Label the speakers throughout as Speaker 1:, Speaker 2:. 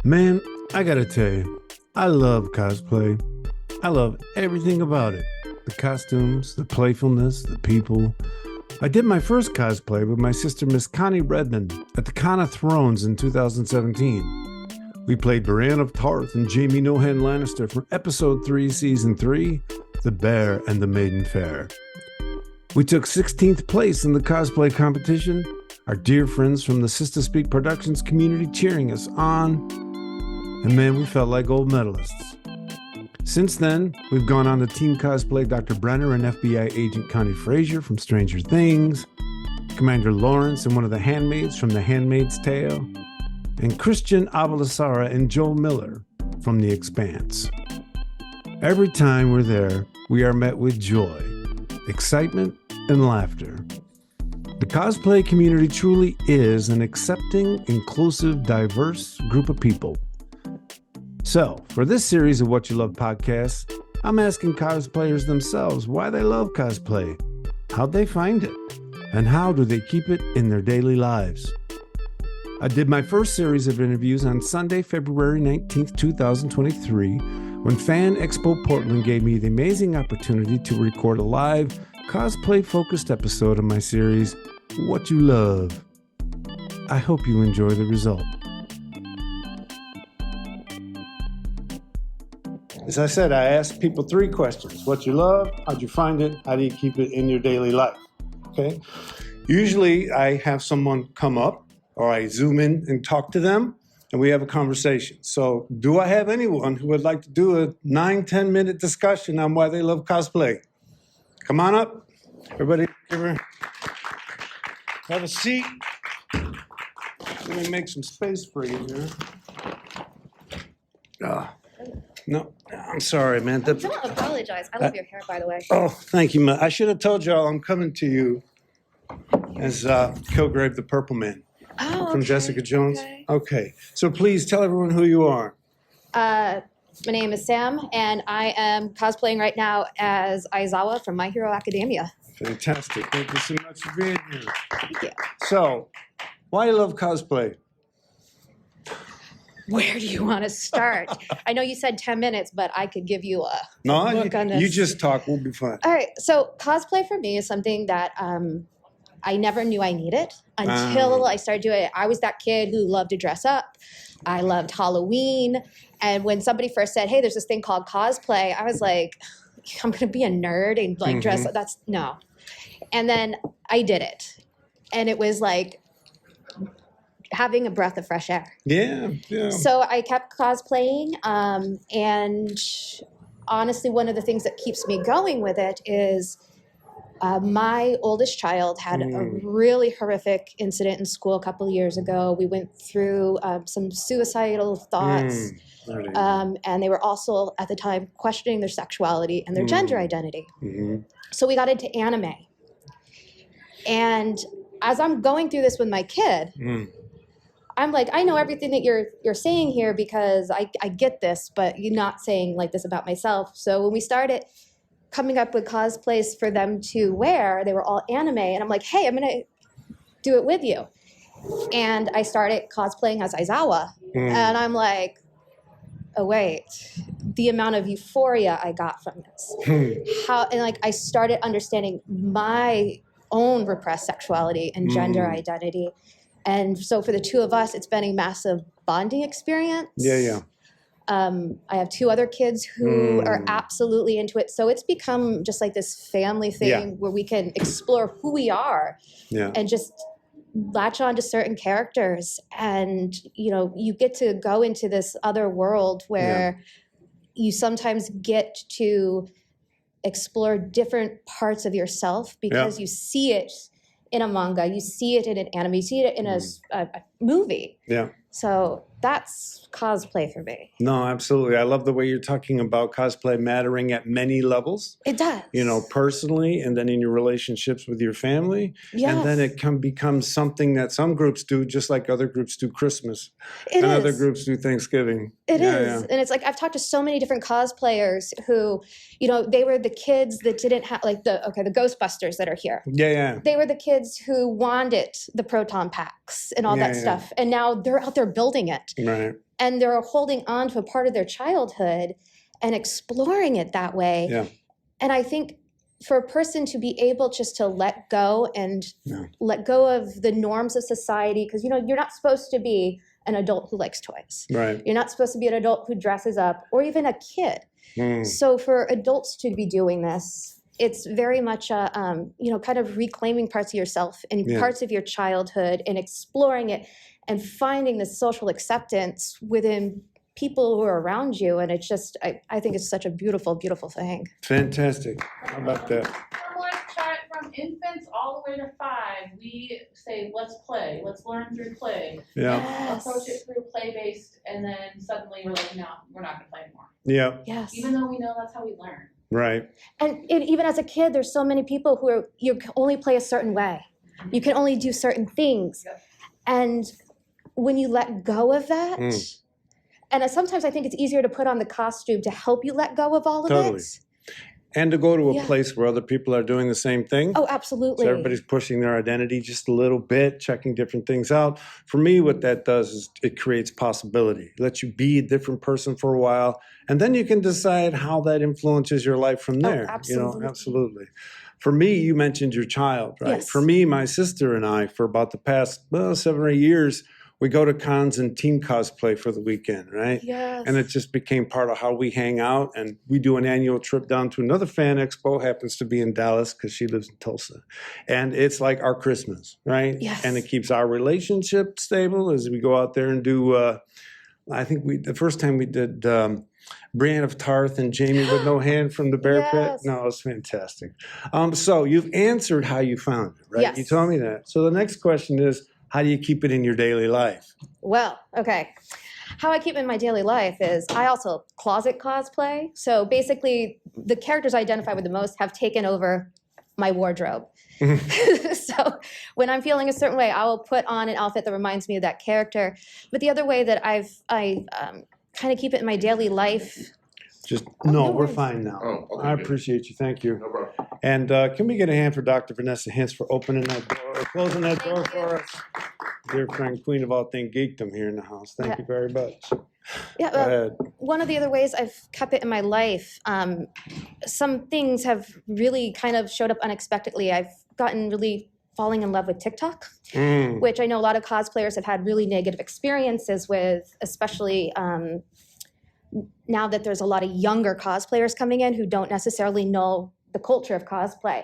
Speaker 1: Man, I gotta tell you, I love cosplay. I love everything about it. The costumes, the playfulness, the people. I did my first cosplay with my sister Miss Connie Redmond at the Con of Thrones in 2017. We played Brienne of Tarth and Jaime Nohan Lannister from Episode 3, Season 3, The Bear and the Maiden Fair. We took 16th place in the cosplay competition, our dear friends from the Sister Speak Productions community cheering us on, and man, we felt like gold medalists. Since then, we've gone on to team cosplay Dr. Brenner and FBI agent Connie Frazier from Stranger Things, Commander Lawrence and one of the handmaids from The Handmaid's Tale, and Christian Avalasara and Joel Miller from The Expanse. Every time we're there, we are met with joy, excitement, and laughter. The cosplay community truly is an accepting, inclusive, diverse group of people. So, for this series of What You Love podcasts, I'm asking cosplayers themselves why they love cosplay, how'd they find it, and how do they keep it in their daily lives. I did my first series of interviews on Sunday, February 19th, 2023, when Fan Expo Portland gave me the amazing opportunity to record a live, cosplay-focused episode of my series, Whatchu Love. I hope you enjoy the result. As I said, I asked people 3 questions. What you love, how'd you find it, how do you keep it in your daily life? Okay. Usually I have someone come up or I zoom in and talk to them and we have a conversation. So do I have anyone who would like to do a 9-10 minute discussion on why they love cosplay? Come on up. Everybody have a seat. Let me make some space for you here. No, I'm sorry, man.
Speaker 2: Don't apologize. I love your hair, by the way.
Speaker 1: Oh, thank you, man. I should have told y'all I'm coming to you as Kilgrave the Purple Man from Jessica Jones. Okay, so please tell everyone who you are.
Speaker 2: My name is Sam, and I am cosplaying right now as Aizawa from My Hero Academia.
Speaker 1: Fantastic. Thank you so much for being here.
Speaker 2: Thank you.
Speaker 1: So, why do you love cosplay?
Speaker 2: Where do you want to start? I know you said 10 minutes, but I could give you a look on this.
Speaker 1: You just talk. We'll be fine.
Speaker 2: All right. So cosplay for me is something that I never knew I needed until I started doing it. I was that kid who loved to dress up. I loved Halloween. And when somebody first said, hey, there's this thing called cosplay, I was like, I'm going to be a nerd and like dress up. That's no. And then I did it. And it was like having a breath of fresh air.
Speaker 1: Yeah.
Speaker 2: So I kept cosplaying. And honestly, one of the things that keeps me going with it is my oldest child had a really horrific incident in school a couple of years ago. We went through some suicidal thoughts. And they were also, at the time, questioning their sexuality and their gender identity. So we got into anime. And as I'm going through this with my kid, I'm like, I know everything that you're saying here because I get this, but you're not saying like this about myself. So when we started coming up with cosplays for them to wear, they were all anime. And I'm like, hey, I'm going to do it with you. And I started cosplaying as Aizawa. And I'm like, oh, wait, the amount of euphoria I got from this. And like I started understanding my own repressed sexuality and gender identity. And so for the two of us, it's been a massive bonding experience.
Speaker 1: Yeah.
Speaker 2: I have 2 other kids who are absolutely into it. So it's become just like this family thing where we can explore who we are and just latch on to certain characters. And, you know, you get to go into this other world where you sometimes get to explore different parts of yourself because you see it in a manga, you see it in an anime, you see it in a movie. Yeah. So that's cosplay for me.
Speaker 1: No, absolutely. I love the way you're talking about cosplay mattering at many levels.
Speaker 2: It does.
Speaker 1: You know, personally, and then in your relationships with your family.
Speaker 2: Yes.
Speaker 1: And then it can become something that some groups do, just like other groups do Christmas.
Speaker 2: It is.
Speaker 1: Other groups do Thanksgiving.
Speaker 2: It is. And it's like, I've talked to so many different cosplayers who, you know, they were the kids that didn't have, like the Ghostbusters that are here.
Speaker 1: Yeah.
Speaker 2: They were the kids who wanted the proton pack. blocks and all that stuff. And now they're out there building it.
Speaker 1: Right.
Speaker 2: And they're holding on to a part of their childhood and exploring it that way.
Speaker 1: Yeah.
Speaker 2: And I think for a person to be able just to let go and let go of the norms of society, because, you know, you're not supposed to be an adult who likes toys.
Speaker 1: Right.
Speaker 2: You're not supposed to be an adult who dresses up, or even a kid. So for adults to be doing this, it's very much a, you know, kind of reclaiming parts of yourself and parts of your childhood and exploring it and finding the social acceptance within people who are around you. And it's just, I think it's such a beautiful, beautiful thing.
Speaker 1: Fantastic. How about that?
Speaker 3: From infants all the way to 5, we say, let's play. Let's learn through play.
Speaker 1: Yeah.
Speaker 2: Yes.
Speaker 3: Approach it through play-based, and then suddenly we're like, no, we're not going to play anymore.
Speaker 1: Yeah.
Speaker 2: Yes.
Speaker 3: Even though we know that's how we learn.
Speaker 1: Right.
Speaker 2: And even as a kid, there's so many people who are, you can only play a certain way. You can only do certain things.
Speaker 3: Yep.
Speaker 2: And when you let go of that, and sometimes I think it's easier to put on the costume to help you let go of all of it.
Speaker 1: And to go to a place where other people are doing the same thing.
Speaker 2: Oh, absolutely.
Speaker 1: So everybody's pushing their identity just a little bit, checking different things out. For me, what that does is it creates possibility. It lets you be a different person for a while, and then you can decide how that influences your life from there.
Speaker 2: Absolutely.
Speaker 1: You know, absolutely. For me, you mentioned your child, right?
Speaker 2: Yes.
Speaker 1: For me, my sister and I, for about the past 7 or 8 years, we go to cons and team cosplay for the weekend, right?
Speaker 2: Yes.
Speaker 1: And it just became part of how we hang out. And we do an annual trip down to another fan expo, happens to be in Dallas because she lives in Tulsa. And it's like our Christmas, right?
Speaker 2: Yes.
Speaker 1: And it keeps our relationship stable as we go out there and do, I think the first time we did Brienne of Tarth and Jamie with no hand from the Bear Pit. No, it was fantastic. So you've answered how you found it, right?
Speaker 2: Yes.
Speaker 1: You told me that. So the next question is, how do you keep it in your daily life?
Speaker 2: Well, okay. How I keep it in my daily life is I also closet cosplay. So basically, the characters I identify with the most have taken over my wardrobe. So when I'm feeling a certain way, I will put on an outfit that reminds me of that character. But the other way that I kind of keep it in my daily life.
Speaker 1: We're fine now.
Speaker 4: Oh, okay,
Speaker 1: I
Speaker 4: good.
Speaker 1: appreciate you. Thank you.
Speaker 4: No problem.
Speaker 1: And can we get a hand for Dr. Vanessa Hintz for opening that door, or closing that door for us? Dear friend, queen of all things geekdom here in the house. Thank you very much.
Speaker 2: Yeah,
Speaker 1: Go ahead.
Speaker 2: one of the other ways I've kept it in my life, some things have really kind of showed up unexpectedly. I've gotten really falling in love with TikTok, which I know a lot of cosplayers have had really negative experiences with, especially now that there's a lot of younger cosplayers coming in who don't necessarily know the culture of cosplay.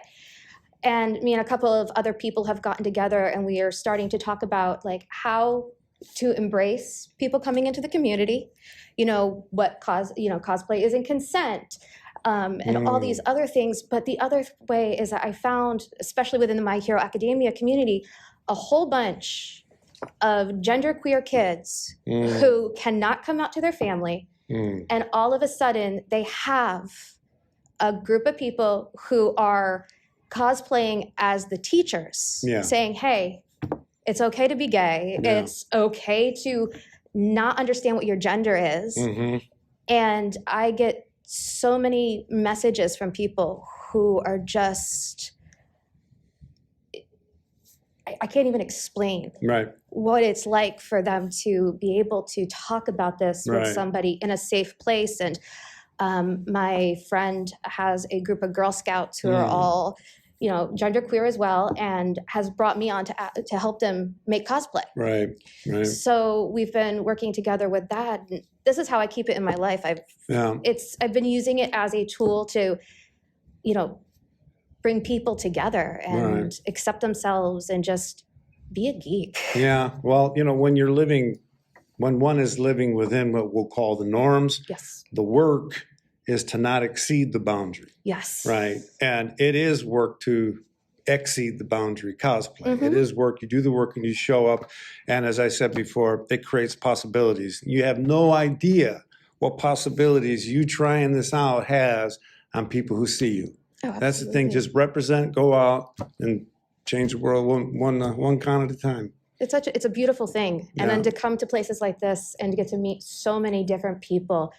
Speaker 2: And me and a couple of other people have gotten together, and we are starting to talk about like how to embrace people coming into the community, you know, what cosplay is in consent, and all these other things. But the other way is that I found, especially within the My Hero Academia community, a whole bunch of genderqueer kids who cannot come out to their family. And all of a sudden, they have a group of people who are cosplaying as the teachers, saying, hey, it's okay to be gay. It's okay to not understand what your gender is. And I get so many messages from people who are just, I can't even explain what it's like for them to be able to talk about this with somebody in a safe place. And my friend has a group of Girl Scouts who are all, you know, genderqueer as well, and has brought me on to help them make cosplay. So we've been working together with that. And this is how I keep it in my life. I've been using it as a tool to, you know, bring people together and accept themselves and just be a geek.
Speaker 1: Yeah. Well, you know, when one is living within what we'll call the norms, the work is to not exceed the boundary. Right. And it is work to exceed the boundary cosplay. It is work. You do the work and you show up. And as I said before, it creates possibilities. You have no idea what possibilities you trying this out has on people who see you. That's the thing. Just represent, go out, and change the world one con at a time.
Speaker 2: It's a beautiful thing. And then to come to places like this and to get to meet so many different people,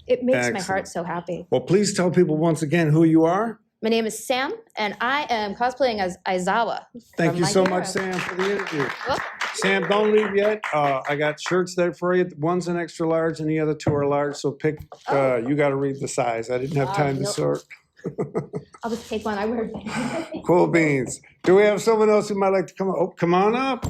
Speaker 2: it makes my heart so happy.
Speaker 1: Well, please tell people once again who you are.
Speaker 2: My name is Sam, and I am cosplaying as Aizawa.
Speaker 1: Thank
Speaker 2: from
Speaker 1: you
Speaker 2: My
Speaker 1: so
Speaker 2: Hero.
Speaker 1: much, Sam, for the interview.
Speaker 2: Welcome.
Speaker 1: Sam, don't leave yet. I got shirts there for you. One's an extra large and the other two are large, so pick, you got to read the size. I didn't have time to
Speaker 2: Nope.
Speaker 1: sort.
Speaker 2: I'll just take one. I wear
Speaker 1: Cool beans. Do we have someone else who might like to come up? Oh, come on up.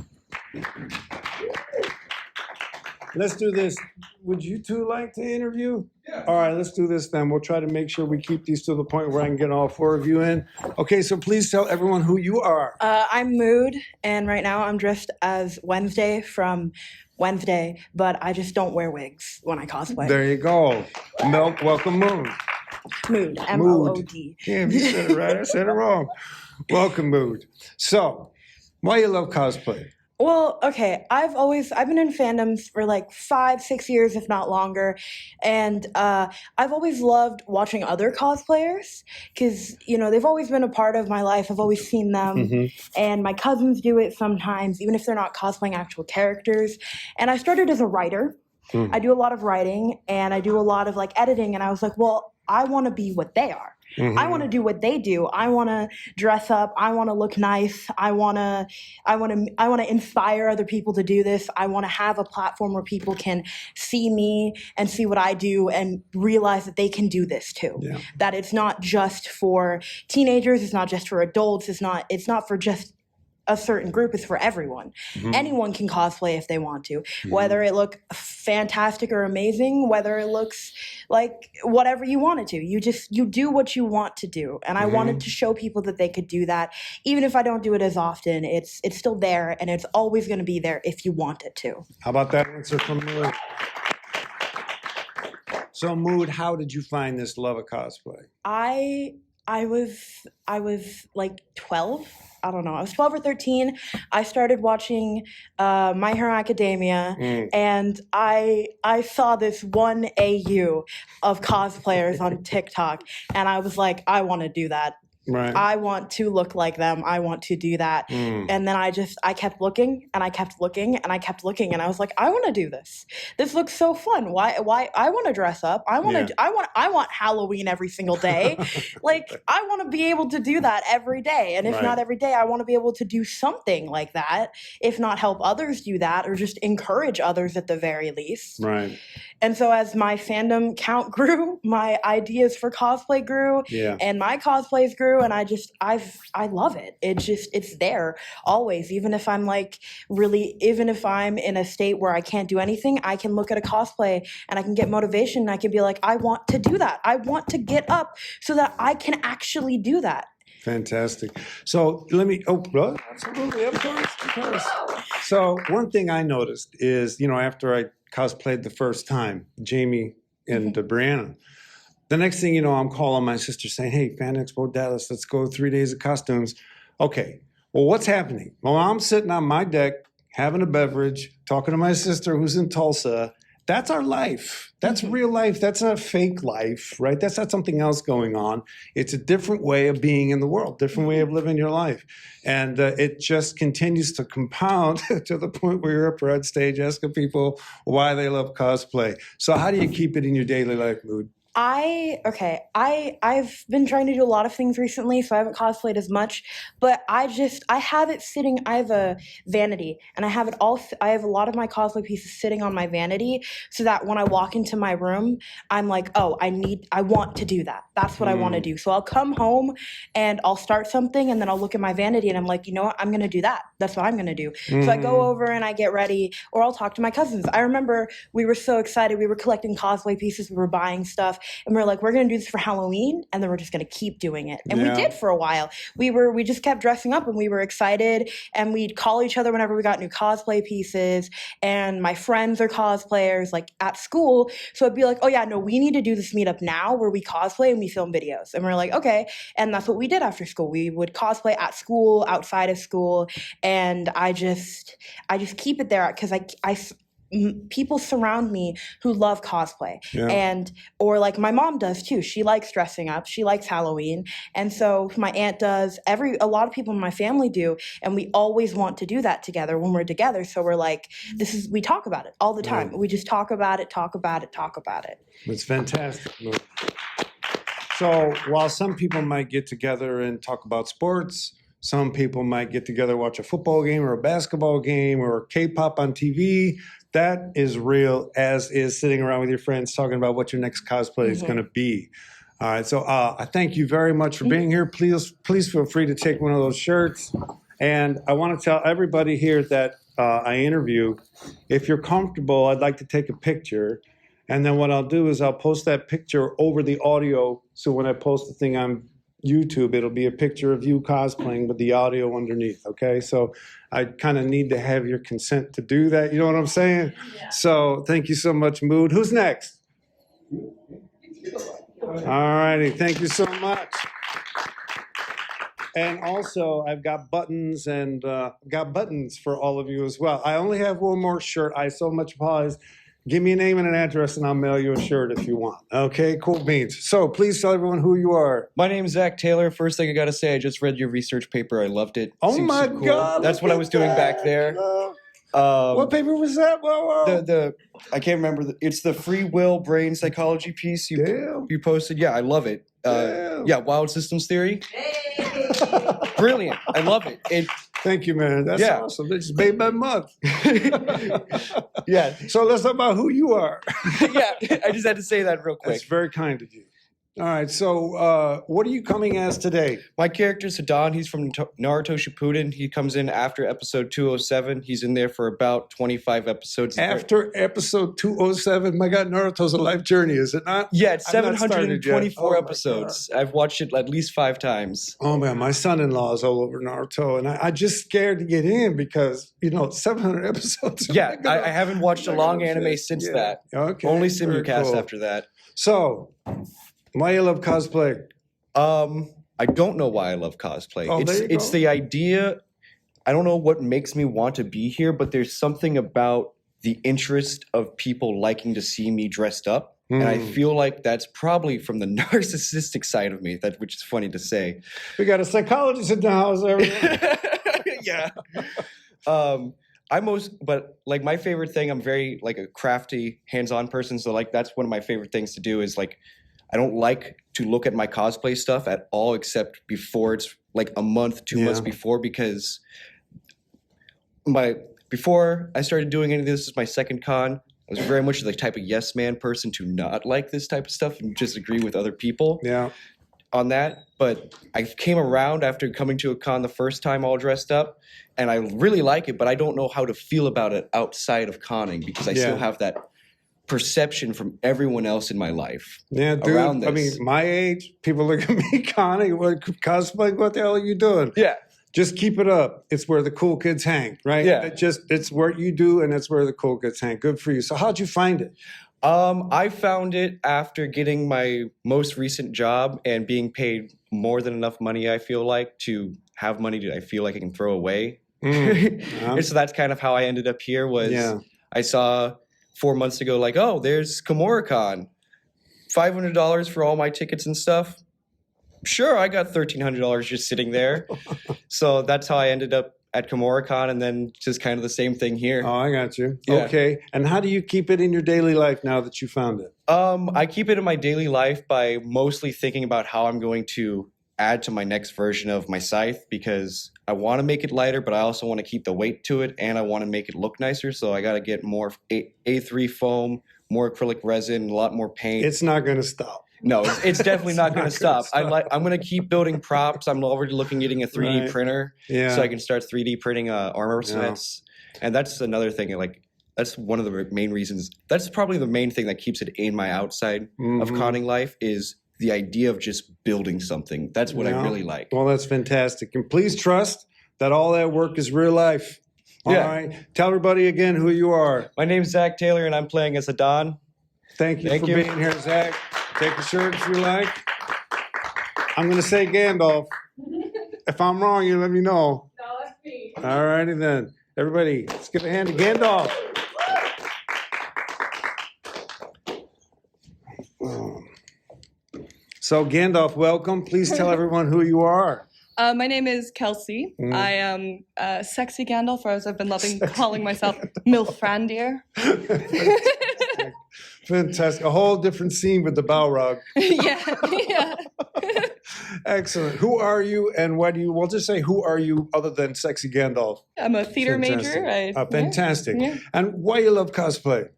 Speaker 1: Let's do this. Would you two like to interview? Yeah. All right, let's do this then. We'll try to make sure we keep these to the point where I can get all four of you in. Okay, so please tell everyone who you are.
Speaker 4: I'm Mood, and right now I'm dressed as Wednesday from Wednesday, but I just don't wear wigs when I cosplay.
Speaker 1: There you go. Milk, welcome, Mood.
Speaker 4: Mood, M-O-O-D.
Speaker 1: Damn, you said it right. I said it wrong. Welcome, Mood. So, why you love cosplay?
Speaker 4: Well, okay, I've been in fandoms for like 5-6 years, if not longer, and I've always loved watching other cosplayers because, you know, they've always been a part of my life. I've always seen them, and my cousins do it sometimes, even if they're not cosplaying actual characters. And I started as a writer. I do a lot of writing, and I do a lot of like editing, and I was like, well, I want to be what they are. I want to do what they do. I want to dress up. I want to look nice. I want to inspire other people to do this. I want to have a platform where people can see me and see what I do and realize that they can do this too. Yeah. That it's not just for teenagers. It's not just for adults. It's not for just a certain group. Is for everyone. Anyone can cosplay if they want to, whether it look fantastic or amazing, whether it looks like whatever you want it to. You do what you want to do. And I wanted to show people that they could do that. Even if I don't do it as often, it's still there, and it's always going to be there if you want it to.
Speaker 1: How about that answer from Mood? So, Mood, how did you find this love of cosplay?
Speaker 4: I was like 12. I don't know. I was 12 or 13. I started watching My Hero Academia, and I saw this one AU of cosplayers on TikTok, and I was like, I want to do that. Right. I want to look like them. I want to do that. And then I kept looking, and I kept looking, and I kept looking, and I was like, I want to do this. This looks so fun. Why I want to dress up. I want Halloween every single day. Like, I want to be able to do that every day. And if not every day, I want to be able to do something like that. If not help others do that, or just encourage others at the very least. Right. And so as my fandom count grew, my ideas for cosplay grew, and my cosplays grew, and I love it. It's there always. Even if I'm even if I'm in a state where I can't do anything, I can look at a cosplay and I can get motivation, and I can be like, I want to do that. I want to get up so that I can actually do that.
Speaker 1: Fantastic. So absolutely, of course. So one thing I noticed is, after I cosplayed the first time, Jamie and Brianna, the next thing you know, I'm calling my sister saying, hey, Fan Expo Dallas, let's go 3 days of costumes. Okay, well, what's happening? Well, I'm sitting on my deck, having a beverage, talking to my sister who's in Tulsa. That's our life. That's real life. That's not fake life, right? That's not something else going on. It's a different way of being in the world, different way of living your life. And it just continues to compound to the point where you're up on stage asking people why they love cosplay. So how do you keep it in your daily life, Mood?
Speaker 4: I've been trying to do a lot of things recently, so I haven't cosplayed as much, but I have it sitting, I have a vanity, and I have a lot of my cosplay pieces sitting on my vanity, so that when I walk into my room, I'm like, oh, I want to do that. That's what I want to do. So I'll come home and I'll start something, and then I'll look at my vanity and I'm like, you know what, I'm going to do that. That's what I'm going to do. So I go over and I get ready, or I'll talk to my cousins. I remember we were so excited. We were collecting cosplay pieces. We were buying stuff. And we're like, we're going to do this for Halloween, and then we're just going to keep doing it. And we did for a while. We just kept dressing up, and we were excited, and we'd call each other whenever we got new cosplay pieces. And my friends are cosplayers, like, at school. So it'd be like, oh, yeah, no, we need to do this meetup now where we cosplay and we film videos. And we're like, okay. And that's what we did after school. We would cosplay at school, outside of school. And I just keep it there because people surround me who love cosplay, or like my mom does too. She likes dressing up. She likes Halloween. And so my aunt does, a lot of people in my family do. And we always want to do that together when we're together. So we're like, we talk about it all the time. We just talk about it.
Speaker 1: It's fantastic. So while some people might get together and talk about sports, some people might get together, watch a football game or a basketball game or K-pop on TV. That is real, as is sitting around with your friends talking about what your next cosplay is going to be. All right, so I thank you very much for being here. Please feel free to take one of those shirts. And I want to tell everybody here that I interview, if you're comfortable, I'd like to take a picture. And then what I'll do is I'll post that picture over the audio. So when I post the thing on YouTube, it'll be a picture of you cosplaying with the audio underneath, okay? So I kind of need to have your consent to do that. You know what I'm saying?
Speaker 3: Yeah.
Speaker 1: So thank you so much, Mood. Who's next? All righty, thank you so much. And also, I've got buttons and for all of you as well. I only have one more shirt. I so much apologize. Give me a name and an address, and I'll mail you a shirt if you want. Okay, cool beans. So please tell everyone who you are.
Speaker 5: My name is Zack Taylor. First thing I gotta say, I just read your research paper. I loved it.
Speaker 1: Oh
Speaker 5: Seems
Speaker 1: my
Speaker 5: so cool.
Speaker 1: God!
Speaker 5: That's what I was doing back there.
Speaker 1: What paper was that? Whoa.
Speaker 5: The I can't remember. It's the free will brain psychology piece
Speaker 1: Damn.
Speaker 5: you posted. Yeah, I love it.
Speaker 1: Damn.
Speaker 5: Yeah, wild systems theory. Brilliant. I love it.
Speaker 1: Thank you, man. That's awesome. That just made my month.
Speaker 5: Yeah.
Speaker 1: So let's talk about who you are.
Speaker 5: Yeah, I just had to say that real quick.
Speaker 1: That's very kind of you. All right. So what are you coming as today?
Speaker 5: My character's Hidan. He's from Naruto Shippuden. He comes in after episode 207. He's in there for about 25 episodes.
Speaker 1: After episode 207, my God, Naruto's a life journey, is it not?
Speaker 5: Yeah, it's
Speaker 1: I've not started yet.
Speaker 5: 724
Speaker 1: Oh my
Speaker 5: episodes. I've watched it at least 5 times.
Speaker 1: Oh man, my son-in-law is all over Naruto, and I just scared to get in because 700 episodes.
Speaker 5: Yeah, I haven't watched a long anime since that.
Speaker 1: Okay,
Speaker 5: Only
Speaker 1: very
Speaker 5: simulcast
Speaker 1: cool.
Speaker 5: after that.
Speaker 1: So, why you love cosplay?
Speaker 5: I don't know why I love cosplay.
Speaker 1: Oh, there you
Speaker 5: It's
Speaker 1: go.
Speaker 5: the idea. I don't know what makes me want to be here, but there's something about the interest of people liking to see me dressed up. And I feel like that's probably from the narcissistic side of me, which is funny to say.
Speaker 1: We got a psychologist in the house, everyone.
Speaker 5: Yeah. But like my favorite thing, I'm very like a crafty, hands-on person. So like that's one of my favorite things to do is like, I don't like to look at my cosplay stuff at all, except before it's like a month, 2 months before, because before I started doing any of this is my second con. I was very much the type of yes man person to not like this type of stuff and just agree with other people on that. But I came around after coming to a con the first time all dressed up, and I really like it, but I don't know how to feel about it outside of conning because I still have that perception from everyone else in my life.
Speaker 1: Yeah, dude.
Speaker 5: Around this.
Speaker 1: I mean, my age, people look at me conning, cosplaying, what the hell are you doing?
Speaker 5: Yeah.
Speaker 1: Just keep it up. It's where the cool kids hang, right?
Speaker 5: Yeah.
Speaker 1: It's what you do, and it's where the cool kids hang. Good for you. So how'd you find it?
Speaker 5: I found it after getting my most recent job and being paid more than enough money, I feel like, to have money I feel like I can throw away. And so that's kind of how I ended up here I saw 4 months ago, like, oh, there's KimuraCon. $500 for all my tickets and stuff. Sure, I got $1,300 just sitting there. So that's how I ended up at KimuraCon, and then just kind of the same thing here.
Speaker 1: Oh, I got you.
Speaker 5: Yeah.
Speaker 1: Okay. And how do you keep it in your daily life now that you found it?
Speaker 5: I keep it in my daily life by mostly thinking about how I'm going to add to my next version of my scythe, because I want to make it lighter, but I also want to keep the weight to it, and I want to make it look nicer. So I got to get more A3 foam, more acrylic resin, a lot more paint.
Speaker 1: It's not going to stop.
Speaker 5: No, it's definitely not going to stop.
Speaker 1: stop.
Speaker 5: I'm going to keep building props. I'm already looking at getting a 3D printer, so I can start 3D printing armor sets. And that's another thing. Like that's one of the main reasons. That's probably the main thing that keeps it in my outside of conning life is the idea of just building something. That's what I really like.
Speaker 1: Well, that's fantastic. And please trust that all that work is real life. All right. Tell everybody again who you are.
Speaker 5: My name's Zack Taylor, and I'm playing as Hidan.
Speaker 1: Thank you for being here, Zack. Take a shirt if you like. I'm going to say Gandalf. If I'm wrong, you let me know.
Speaker 3: No, that's me.
Speaker 1: All righty then. Everybody, let's give a hand to Gandalf. So Gandalf, welcome. Please tell everyone who you are.
Speaker 6: My name is Kelsey. I am Sexy Gandalf, or as I've been loving calling myself, Milfrandir.
Speaker 1: Fantastic. A whole different scene with the Balrog.
Speaker 6: yeah.
Speaker 1: Excellent. Who are you and what do you, we'll just say, who are you other than Sexy Gandalf?
Speaker 6: I'm a theater
Speaker 1: Fantastic.
Speaker 6: major.
Speaker 1: Fantastic.
Speaker 6: Yeah.
Speaker 1: And why you love cosplay?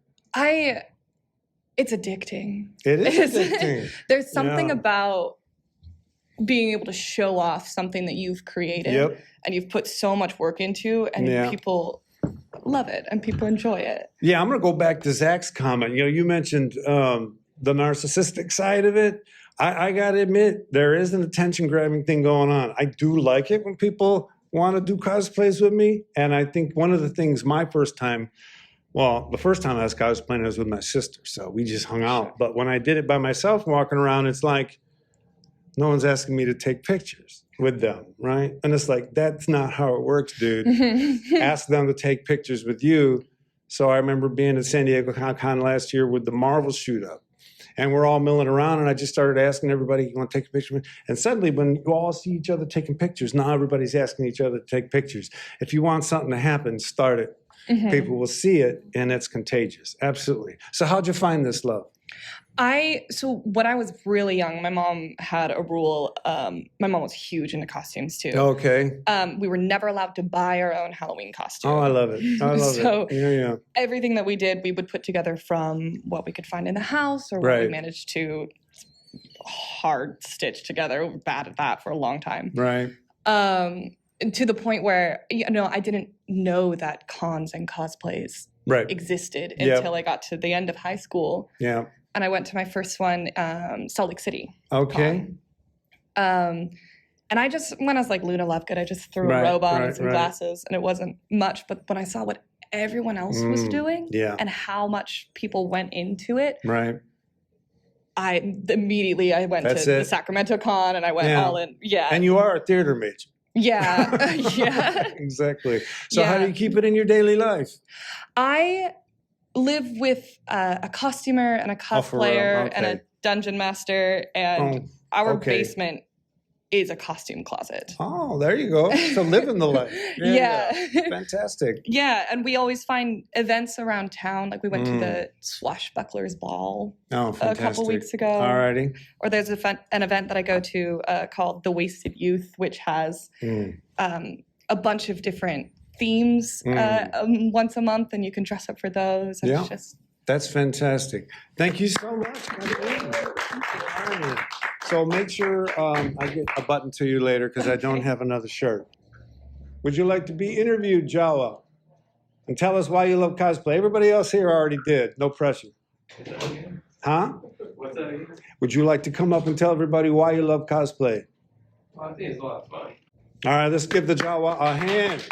Speaker 6: It's addicting.
Speaker 1: It is addicting.
Speaker 6: There's something about being able to show off something that you've created and you've put so much work into, and people love it and people enjoy it. Yeah,
Speaker 1: I'm going to go back to Zach's comment. You mentioned the narcissistic side of it. I got to admit, there is an attention grabbing thing going on. I do like it when people want to do cosplays with me. And I think one of the things the first time I was cosplaying, I was with my sister. So we just hung out. But when I did it by myself, walking around, it's like, no one's asking me to take pictures with them, right? And it's like, that's not how it works, dude. Ask them to take pictures with you. So I remember being at San Diego Con last year with the Marvel shoot up. And we're all milling around, and I just started asking everybody, you want to take a picture? And suddenly, when you all see each other taking pictures, now everybody's asking each other to take pictures. If you want something to happen, start it. People will see it, and it's contagious. Absolutely. So how'd you find this love?
Speaker 6: So when I was really young, my mom had a rule. My mom was huge into costumes too.
Speaker 1: Okay.
Speaker 6: We were never allowed to buy our own Halloween costume.
Speaker 1: Oh, I love it. I love
Speaker 6: so
Speaker 1: it.
Speaker 6: everything that we did, we would put together from what we could find in the house or what we managed to hard stitch together. We were bad at that for a long time.
Speaker 1: Right.
Speaker 6: To the point where, I didn't know that cons and cosplays existed until I got to the end of high school.
Speaker 1: Yeah.
Speaker 6: And I went to my first one, Salt Lake City.
Speaker 1: Okay.
Speaker 6: And I just, when I was like Luna Lovegood, I just threw a robe on and some glasses, and it wasn't much. But when I saw what everyone else was doing and how much people went into it, I immediately went to the Sacramento Con, and I went all in. Yeah.
Speaker 1: And you are a theater major.
Speaker 6: Yeah. Yeah.
Speaker 1: Exactly. So how do you keep it in your daily life?
Speaker 6: I live with a costumer and a cosplayer and a dungeon master, and our basement is a costume closet.
Speaker 1: Oh, there you go. So living the life.
Speaker 6: Yeah.
Speaker 1: Fantastic.
Speaker 6: Yeah, and we always find events around town. Like we went to the Swashbucklers Ball a couple weeks ago.
Speaker 1: Alrighty.
Speaker 6: Or there's an event that I go to called The Wasted Youth, which has a bunch of different themes once a month, and you can dress up for those. And it's just...
Speaker 1: That's fantastic. Thank you so much. So make sure I get a button to you later, because I don't have another shirt. Would you like to be interviewed, Jawa? And tell us why you love cosplay. Everybody else here already did. No pressure. Huh?
Speaker 7: What's that again?
Speaker 1: Would you like to come up and tell everybody why you love cosplay?
Speaker 7: Well, I think it's a lot of fun.
Speaker 1: All right, let's give the Jawa a hand.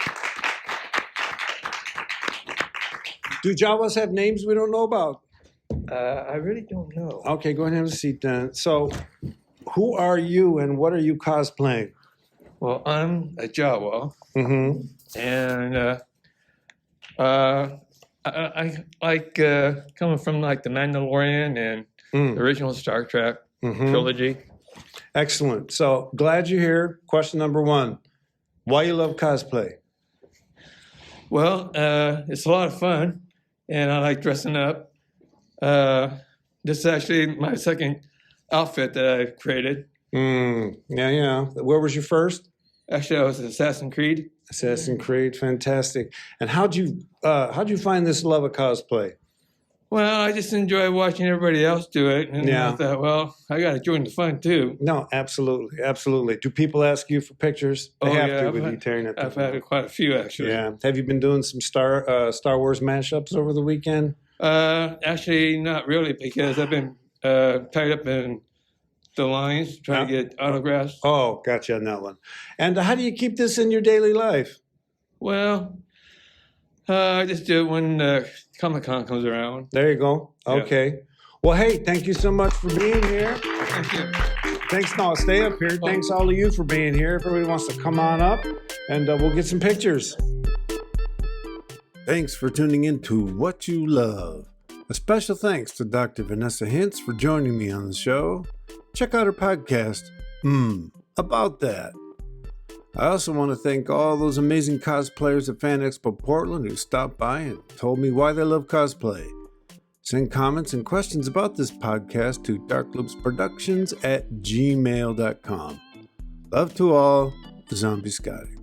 Speaker 1: Do Jawas have names we don't know about?
Speaker 7: I really don't know.
Speaker 1: Okay, go ahead and have a seat then. So, who are you and what are you cosplaying?
Speaker 7: Well, I'm a Jawa, and I like coming from like the Mandalorian and the original Star Trek trilogy.
Speaker 1: Excellent. So glad you're here. Question number one: why you love cosplay?
Speaker 7: Well, it's a lot of fun, and I like dressing up. This is actually my second outfit that I created.
Speaker 1: Yeah. Where was your first?
Speaker 7: Actually, I was Assassin's Creed.
Speaker 1: Assassin's Creed, fantastic. And how'd you find this love of cosplay?
Speaker 7: Well, I just enjoy watching everybody else do it, and I thought, well, I got to join the fun too.
Speaker 1: No, absolutely. Do people ask you for pictures? They have to with you tearing it.
Speaker 7: I've had quite a few actually.
Speaker 1: Yeah. Have you been doing some Star Wars mashups over the weekend?
Speaker 7: Actually, not really, because I've been tied up in the lines trying to get autographs.
Speaker 1: Oh, gotcha on that one. And how do you keep this in your daily life?
Speaker 7: Well, I just do it when Comic-Con comes around.
Speaker 1: There you go. Okay. Yeah. Well, hey, thank you so much for being here.
Speaker 7: Thank you.
Speaker 1: Thanks. No, stay up here. Thanks all of you for being here. Everybody wants to come on up, and we'll get some pictures. Thanks for tuning in to Whatchu Love. A special thanks to Dr. Vanessa Hintz for joining me on the show. Check out her podcast, About That. I also want to thank all those amazing cosplayers at Fan Expo Portland who stopped by and told me why they love cosplay. Send comments and questions about this podcast to darkloopsproductions@gmail.com. Love to all, Zombie Scotty.